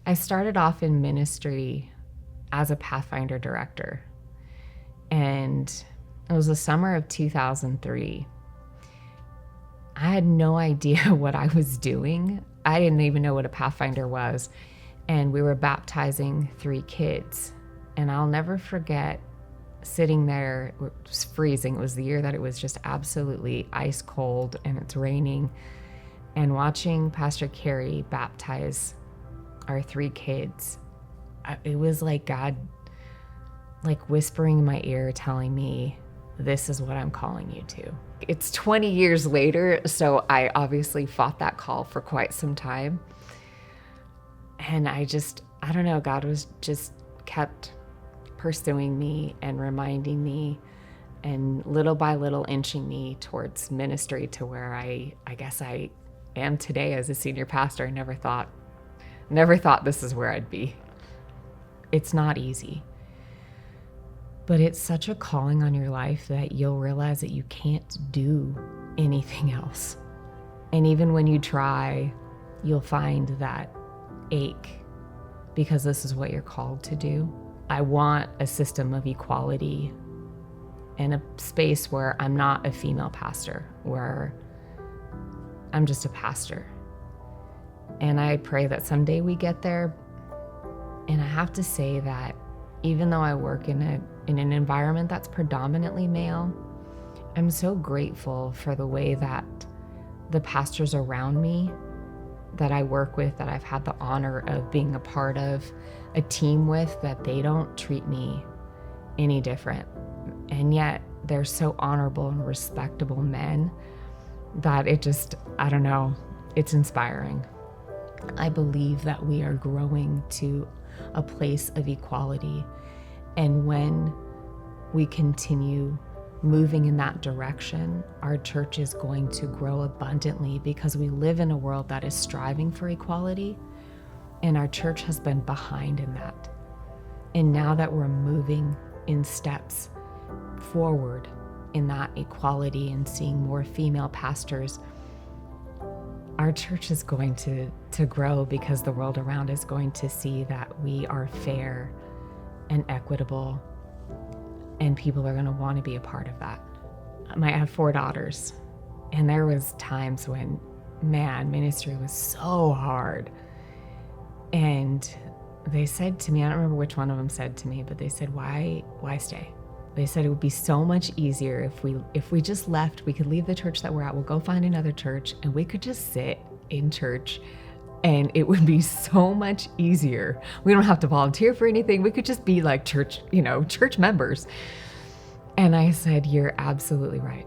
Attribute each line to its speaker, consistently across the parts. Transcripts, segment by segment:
Speaker 1: I started off in ministry as a Pathfinder director, and it was the summer of 2003. I had no idea what I was doing. I didn't even know what a Pathfinder was. And we were baptizing 3 kids. And I'll never forget sitting there. It was freezing. It was the year that it was just absolutely ice cold and it's raining. And watching Pastor Carrie baptize our 3 kids, it was like God, like whispering in my ear, telling me, this is what I'm calling you to. It's 20 years later, so I obviously fought that call for quite some time. And I don't know, God was just kept pursuing me and reminding me and little by little inching me towards ministry to where I guess I am today as a senior pastor. I never thought this is where I'd be. It's not easy. But it's such a calling on your life that you'll realize that you can't do anything else. And even when you try, you'll find that ache because this is what you're called to do. I want a system of equality and a space where I'm not a female pastor, where I'm just a pastor. And I pray that someday we get there. And I have to say that even though I work in an environment that's predominantly male, I'm so grateful for the way that the pastors around me that I work with, that I've had the honor of being a part of a team with, that they don't treat me any different. And yet they're so honorable and respectable men that it just, I don't know, it's inspiring. I believe that we are growing to a place of equality. And when we continue moving in that direction, our church is going to grow abundantly because we live in a world that is striving for equality, and our church has been behind in that. And now that we're moving in steps forward in that equality and seeing more female pastors, our church is going to grow because the world around is going to see that we are fair and equitable, and people are going to want to be a part of that. I have 4 daughters, and there was times when, man, ministry was so hard. And they said to me, I don't remember which one of them said to me, but they said, why stay? They said it would be so much easier if we just left. We could leave the church that we're at. We'll go find another church, and we could just sit in church, and it would be so much easier. We don't have to volunteer for anything. We could just be like church members. And I said, you're absolutely right.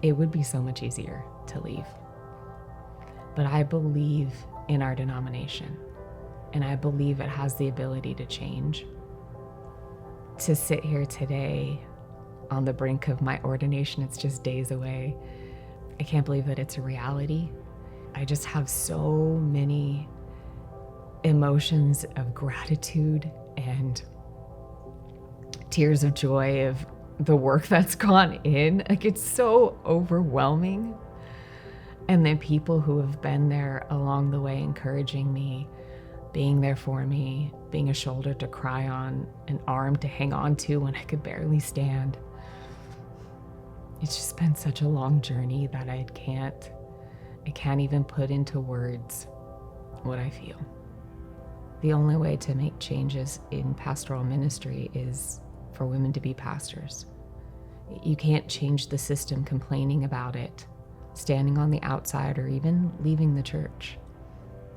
Speaker 1: It would be so much easier to leave. But I believe in our denomination, and I believe it has the ability to change. To sit here today on the brink of my ordination, it's just days away. I can't believe that it's a reality. I just have so many emotions of gratitude and tears of joy of the work that's gone in. Like, it's so overwhelming. And then people who have been there along the way, encouraging me, being there for me, being a shoulder to cry on, an arm to hang on to when I could barely stand. It's just been such a long journey that I can't even put into words what I feel. The only way to make changes in pastoral ministry is for women to be pastors. You can't change the system complaining about it, standing on the outside, or even leaving the church.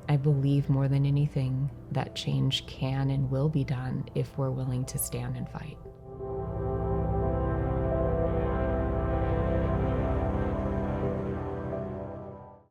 Speaker 1: I believe more than anything that change can and will be done if we're willing to stand and fight.